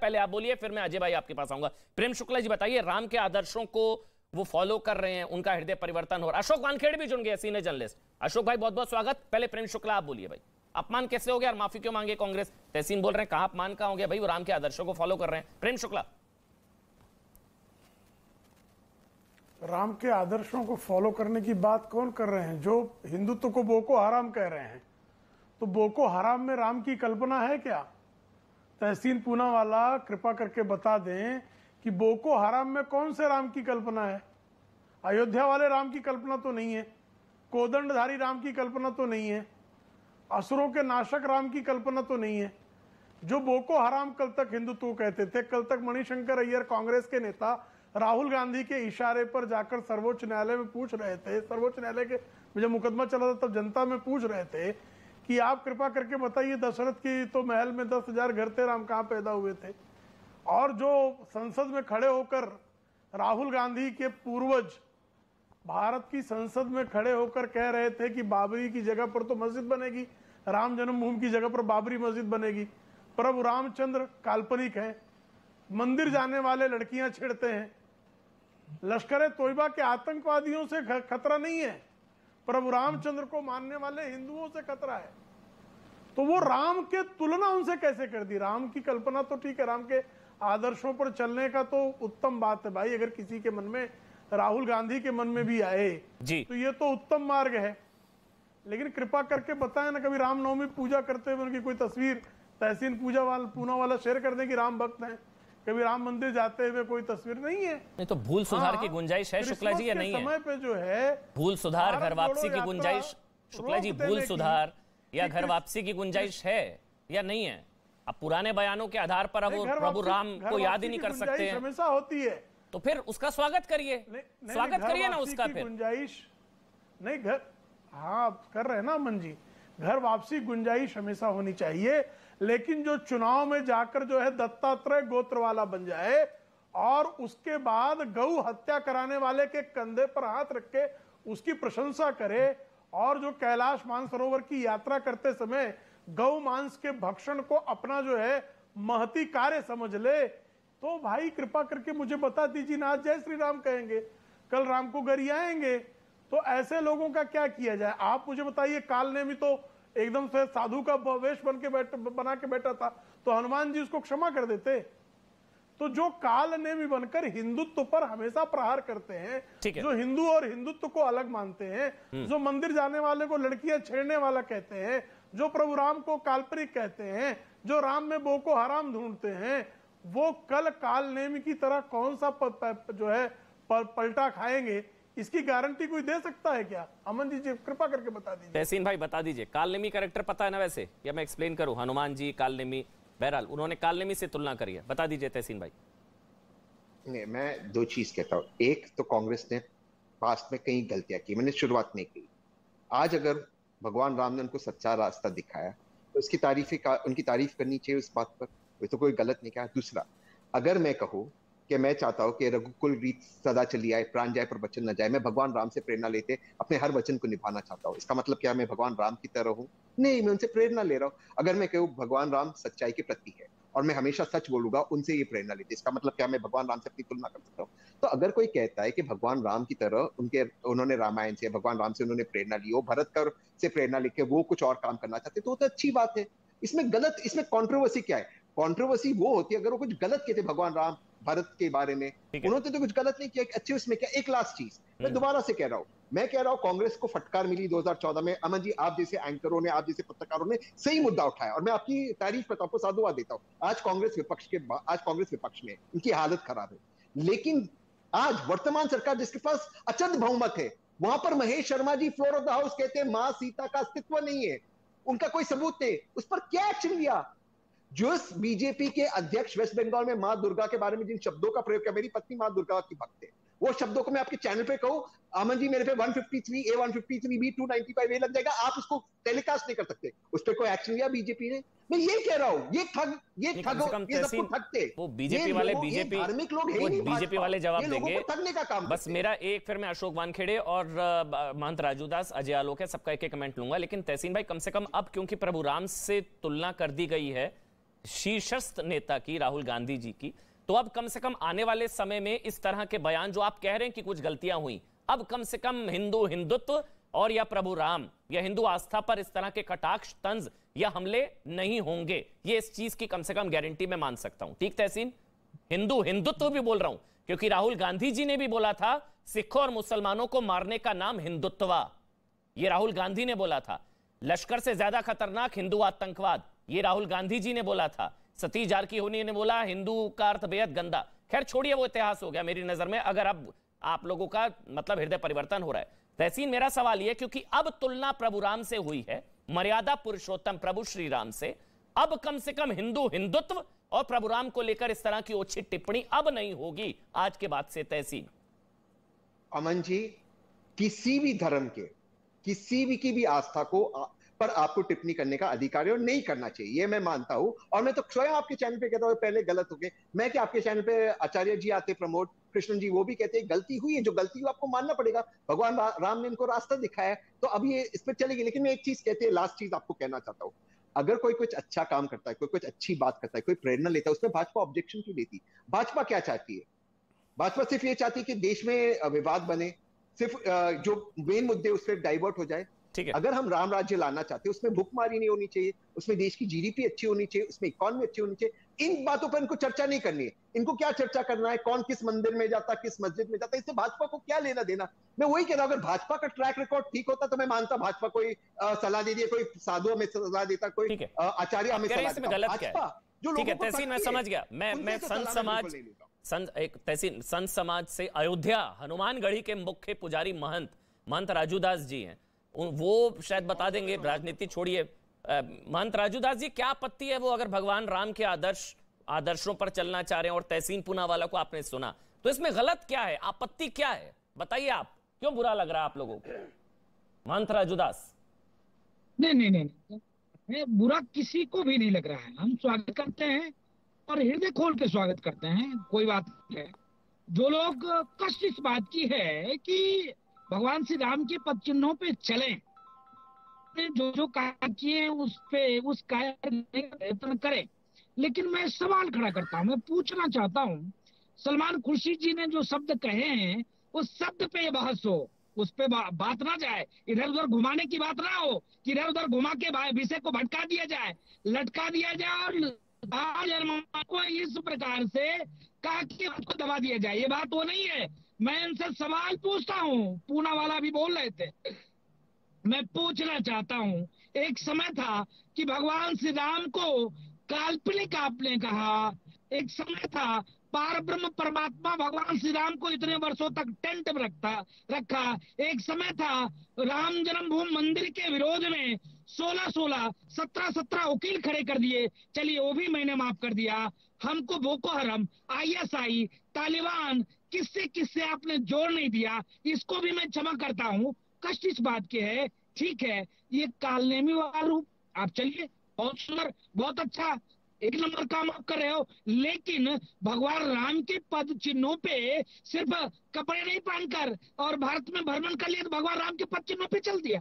पहले आप बोलिए, फिर मैं अजय भाई आपके पास आऊंगा। प्रेम शुक्ला जी बताइए, राम के आदर्शों को वो फॉलो कर रहे हैं, उनका हृदय परिवर्तन हो रहा है। अशोक वानखेड़े भी जुड़ गए, सीनियर जर्नलिस्ट। अशोक भाई बहुत बहुत स्वागत। पहले प्रेम शुक्ला आप बोलिए भाई, अपमान कैसे हो गया और माफी क्यों मांगे कांग्रेस? तहसीन बोल रहे हैं कहां अपमान का हो गया भाई, वो राम के आदर्शों को फॉलो कर रहे हैं। प्रेम शुक्ला। राम के आदर्शों को फॉलो करने की बात कौन कर रहे हैं? जो हिंदुत्व को बोको हराम कह रहे हैं, तो बोको हराम में राम की कल्पना है क्या? तहसीन पूनावाला कृपा करके बता दें कि बोको हराम में कौन से राम की कल्पना है? अयोध्या वाले राम की कल्पना तो नहीं है, कोदंडधारी राम की कल्पना तो नहीं है, असुरों के नाशक राम की कल्पना तो नहीं है। जो बोको हराम कल तक हिंदुत्व कहते थे, कल तक मणिशंकर अय्यर कांग्रेस के नेता राहुल गांधी के इशारे पर जाकर सर्वोच्च न्यायालय में पूछ रहे थे, सर्वोच्च न्यायालय के जब मुकदमा चला था तब जनता में पूछ रहे थे कि आप कृपा करके बताइए, दशरथ की तो महल में 10,000 घर थे, राम कहां पैदा हुए थे? और जो संसद में खड़े होकर राहुल गांधी के पूर्वज भारत की संसद में खड़े होकर कह रहे थे कि बाबरी की जगह पर तो मस्जिद बनेगी, राम जन्मभूमि की जगह पर बाबरी मस्जिद बनेगी। प्रभु रामचंद्र काल्पनिक है, मंदिर जाने वाले लड़कियां छेड़ते हैं, लश्कर तोयबा के आतंकवादियों से खतरा नहीं है, प्रभु रामचंद्र को मानने वाले हिंदुओं से खतरा है। तो वो राम के तुलना उनसे कैसे कर दी? राम की कल्पना तो ठीक है, राम के आदर्शों पर चलने का तो उत्तम बात है भाई, अगर किसी के मन में, राहुल गांधी के मन में भी आए जी, तो ये तो उत्तम मार्ग है। लेकिन कृपा करके बताएं ना, कभी रामनवमी पूजा करते हुए उनकी कोई तस्वीर तहसीन पूना वाला शेयर कर दें कि राम भक्त हैं, कभी राम मंदिर जाते हुए कोई तस्वीर नहीं है। नहीं तो भूल सुधार की गुंजाइश है शुक्ला जी या नहीं है? समय पे जो है भूल सुधार, घर वापसी की गुंजाइश, शुक्ला जी भूल सुधार या घर वापसी की गुंजाइश है या नहीं है? अब पुराने बयानों के आधार पर अब प्रभु राम को याद ही नहीं कर सकते हैं, हमेशा होती है, तो फिर उसका स्वागत करिए, स्वागत करिए ना उसका। फिर गुंजाइश नहीं, घर हाँ कर रहे हैं ना अमन जी, घर वापसी गुंजाइश हमेशा होनी चाहिए। लेकिन जो चुनाव में जाकर जो है दत्तात्रेय गोत्र वाला बन जाए और उसके बाद गौ हत्या कराने वाले के कंधे पर हाथ रख के उसकी प्रशंसा करे, और जो कैलाश मानसरोवर की यात्रा करते समय गौ मांस के भक्षण को अपना जो है महती कार्य समझ ले, तो भाई कृपा करके मुझे बता दीजिए ना, आज जय श्री राम कहेंगे, कल राम को गरियाएंगे, तो ऐसे लोगों का क्या किया जाए? आप मुझे बताइए, काल ने भी तो एकदम से साधु का वेश बना के बैठा था, तो हनुमान जी उसको क्षमा कर देते। तो जो काल ने भी बनकर हिंदुत्व पर हमेशा प्रहार करते हैं, जो हिंदू और हिंदुत्व को अलग मानते हैं, जो मंदिर जाने वाले को लड़कियां छेड़ने वाला कहते हैं, जो प्रभु राम को काल्पनिक कहते हैं, जो राम में बोको हराम ढूंढते हैं, वो कल काल नेमी की तरह कौन सा जो है पलटा खाएंगे, इसकी गारंटी कोई दे सकता है क्या? अमन जी कृपा करके बता दीजिए। तहसीन भाई बता दीजिए, कालनेमी कैरेक्टर पता है ना वैसे, या मैं एक्सप्लेन करूं? हनुमान जी, कालनेमी, बहरहाल उन्होंने कालनेमी से तुलना करी है, बता दीजिए तहसीन भाई। नहीं, मैं दो चीज कहता हूं। एक तो कांग्रेस ने पास्ट में कई गलतियां की, मैंने शुरुआत नहीं की। आज अगर भगवान राम ने उनको सच्चा रास्ता दिखाया तो उनकी तारीफ करनी चाहिए उस बात पर, वो तो कोई गलत नहीं कहा। दूसरा, अगर मैं कहूं कि मैं चाहता हूं कि रघुकुल रीत सदा चली आए, प्राण जाए पर वचन न जाए, मैं भगवान राम से प्रेरणा लेते अपने हर वचन को निभाना चाहता हूं, इसका मतलब क्या मैं भगवान राम की तरह हूं? नहीं, मैं उनसे प्रेरणा ले रहा हूं। अगर मैं कहूं भगवान राम सच्चाई के प्रतीक है और मैं हमेशा सच बोलूंगा, उनसे ये प्रेरणा लेते, इसका मतलब क्या मैं भगवान राम से अपनी तुलना कर सकता हूँ? तो अगर कोई कहता है कि भगवान राम की तरह उन्होंने रामायण से, भगवान राम से उन्होंने प्रेरणा ली हो, भरत कर से प्रेरणा लेके वो कुछ और काम करना चाहते, तो अच्छी बात है। इसमें कॉन्ट्रोवर्सी क्या है? कॉन्ट्रोवर्सी वो होती है अगर वो कुछ गलत कहते भगवान राम भरत के बारे में, उन्होंने तो कुछ गलत नहीं किया, अच्छे उसमें क्या? एक लास्ट चीज मैं दोबारा से कह रहा हूं, मैं कह रहा हूं कांग्रेस को फटकार मिली 2014 में। अमन जी, आप जैसे एंकरों ने, आप जैसे पत्रकारों ने सही मुद्दा उठाया और मैं आपकी तारीफ करता हूं, आपको साधुवाद देता हूं। आज कांग्रेस विपक्ष में इनकी हालत खराब है। लेकिन आज वर्तमान सरकार जिसके पास अचंत बहुमत है, वहां पर Mahesh Sharma ji floor of the house कहते हैं मां सीता का अस्तित्व नहीं है, उनका कोई सबूत नहीं। उस पर क्या एक्शन लिया? जो बीजेपी के अध्यक्ष वेस्ट बंगाल में मां दुर्गा के बारे में जिन शब्दों का प्रयोग किया, मेरी पत्नी मां दुर्गा की भक्त है, वो शब्दों को मैं आपके चैनल पे कहूं, अमन जी मेरे पे 153A 153B 295A लग जाएगा, आप उसको टेलीकास्ट नहीं कर सकते। उस पर कोई एक्शन लिया बीजेपी ने? मैं ये कह रहा हूं, ये सबको ठगते वो बीजेपी वाले, धार्मिक लोग बीजेपी वाले जवाब देंगे, ठगने का काम। बस मेरा एक, फिर मैं अशोक वानखेड़े और महंत राजूदास, अजय आलोक है, सबका एक एक कमेंट लूंगा। लेकिन तहसीन भाई, कम से कम अब क्योंकि प्रभु राम से तुलना कर दी गई है, शीर्षस्थ नेता की, राहुल गांधी जी की, तो अब कम से कम आने वाले समय में इस तरह के बयान जो आप कह रहे हैं कि कुछ गलतियां हुई, अब कम से कम हिंदुत्व और या प्रभु राम या हिंदू आस्था पर इस तरह के कटाक्ष, तंज या हमले नहीं होंगे, ये इस चीज की कम से कम गारंटी मैं मान सकता हूं। ठीक तहसीन, हिंदुत्व भी बोल रहा हूं क्योंकि राहुल गांधी जी ने भी बोला था सिखों और मुसलमानों को मारने का नाम हिंदुत्व, ये राहुल गांधी ने बोला था। लश्कर से ज्यादा खतरनाक हिंदू आतंकवाद, ये राहुल गांधी जी ने बोला था। सतीश जारकीहोली ने बोला हिंदू का अर्थ बेहद गंदा। खैर छोड़िए, वो इतिहास हो गया मेरी नजर में। अगर अब आप लोगों का मतलब हृदय परिवर्तन हो रहा है, तहसीन मेरा सवाल यह, क्योंकि अब तुलना प्रभु राम से हुई है, मर्यादा पुरुषोत्तम प्रभु श्री राम से, अब कम से कम हिंदुत्व और प्रभु राम को लेकर इस तरह की ओछी टिप्पणी अब नहीं होगी आज के बाद से। तहसीन अमन जी, किसी भी धर्म के किसी भी की भी आस्था को पर आपको टिप्पणी करने का अधिकार है और नहीं करना चाहिए, ये मैं मानता हूं। और मैं तो स्वयं आपके चैनल पे कहता हूं पहले गलत हो गए, मैं कि आपके चैनल पे आचार्य जी आते प्रमोद कृष्णन जी, वो भी कहते हैं गलती हुई है, जो गलती हुई आपको मानना पड़ेगा। भगवान राम ने इनको रास्ता दिखाया है तो अब ये इस पर चलेगी। लेकिन मैं एक चीज कहते हैं, लास्ट चीज आपको कहना चाहता हूँ, अगर कोई कुछ अच्छा काम करता है, कोई कुछ अच्छी बात करता है, कोई प्रेरणा लेता है, उसमें भाजपा ऑब्जेक्शन क्यों देती? भाजपा क्या चाहती है? भाजपा सिर्फ ये चाहती है कि देश में विवाद बने, सिर्फ जो मेन मुद्दे उस पर डाइवर्ट हो जाए। ठीक है, अगर हम राम राज्य लाना चाहते हैं, उसमें भूखमारी नहीं होनी चाहिए, उसमें देश की जीडीपी अच्छी होनी चाहिए, उसमें इकोनॉमी अच्छी होनी चाहिए। इन बातों पर इनको चर्चा नहीं करनी है। इनको क्या चर्चा करना है, कौन किस मंदिर में जाता, किस मस्जिद में जाता, इससे भाजपा को क्या लेना देना? मैं वही कह रहा हूं, अगर भाजपा का ट्रैक रिकॉर्ड ठीक होता तो मैं मानता भाजपा कोई सलाह दे दिए, कोई साधु हमें सलाह देता, कोई आचार्य हमें सलाह देता। भाजपा जो ठीक है तहसीन, मैं समझ गया। मैं संत समाज से अयोध्या हनुमानगढ़ी के मुख्य पुजारी महंत राजूदास जी हैं, वो शायद बता देंगे, राजनीति छोड़िए। महंत राजूदास जी, क्या आपत्ति है वो अगर भगवान राम के आदर्शों पर चलना चाह रहे हैं? और तहसीन पूनावाला को आपने सुना, तो इसमें गलत क्या है, आपत्ति क्या है, बताइए। आप क्यों बुरा लग रहा है आप लोगों को, महंत राजूदास? नहीं, बुरा किसी को भी नहीं लग रहा है। हम स्वागत करते हैं और हृदय खोल के स्वागत करते हैं, कोई बात नहीं है। जो लोग कष्ट इस बात की है कि भगवान श्री राम के पद चिन्हों पे चलें, जो कार्य किए उस कार्य प्रयत्न करें। लेकिन मैं सवाल खड़ा करता हूं, मैं पूछना चाहता हूं, सलमान खुर्शीद जी ने जो शब्द कहे हैं उस शब्द पे बहस हो, उस पे बात ना जाए, इधर उधर घुमाने की बात ना हो कि इधर उधर घुमा के विषय को भटका दिया जाए, लटका दिया जाए और को इस प्रकार से कहा कि उसको दबा दिया जाए। ये बात वो नहीं है। मैं इनसे सवाल पूछता हूँ, पूनावाला भी बोल रहे थे, मैं पूछना चाहता हूँ, एक समय था कि भगवान श्री राम को काल्पनिक आपने कहा, एक समय था पार ब्रह्म परमात्मा भगवान श्री राम को इतने वर्षों तक टेंट में रखा। एक समय था राम जन्मभूमि मंदिर के विरोध में 17 वकील खड़े कर दिए, चलिए वो भी मैंने माफ कर दिया। हमको बोको हरम, ISI, तालिबान, किससे आपने जोड़ नहीं दिया, इसको भी मैं क्षमा करता हूँ। कष्ट इस बात के है, ठीक है, ये कालनेमी वाला रूप आप चलिए, बहुत सुंदर, बहुत अच्छा, एक नंबर काम आप कर रहे हो। लेकिन भगवान राम के पद चिन्हों पे सिर्फ कपड़े नहीं पहनकर और भारत में भ्रमण कर लिया तो भगवान राम के पद चिन्हों पे चल दिया।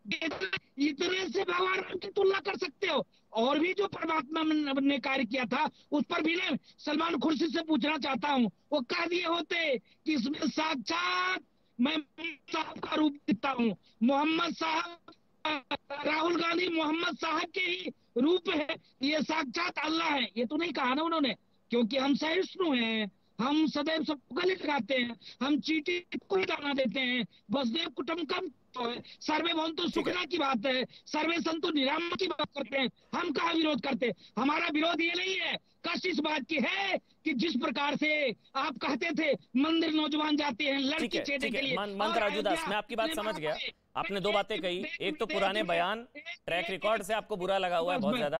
इतने से भगवान राम की तुलना कर सकते हो? और भी जो परमात्मा ने कार्य किया था उस पर भी मैं सलमान खुर्शीद से पूछना चाहता हूँ, वो कह दिए होते कि इसमें साक्षात मैं साहब का रूप दिखता हूँ, मोहम्मद साहब, राहुल गांधी मोहम्मद साहब के ही रूप है, ये साक्षात अल्लाह है। ये तो नहीं कहा ना उन्होंने, क्योंकि हम सहिष्णु हैं, हम सदैव सबको गले लगाते हैं, हम चींटी को ही दाना देते हैं, वसुदेव कुटुंबकम तो है, सर्वे भवन्तु सुखिनः की बात है, सर्वे सन्तु निरामया की बात करते हैं। हम कहाँ विरोध करते? हमारा विरोध ये नहीं है। कष्ट इस बात की है कि जिस प्रकार से आप कहते थे मंदिर नौजवान जाते हैं लड़की छेड़ने के लिए। महंत राजूदास, मैं आपकी बात समझ गया। आपने दो बातें कही, एक तो पुराने बयान, ट्रैक रिकॉर्ड से आपको बुरा लगा हुआ है बहुत ज्यादा।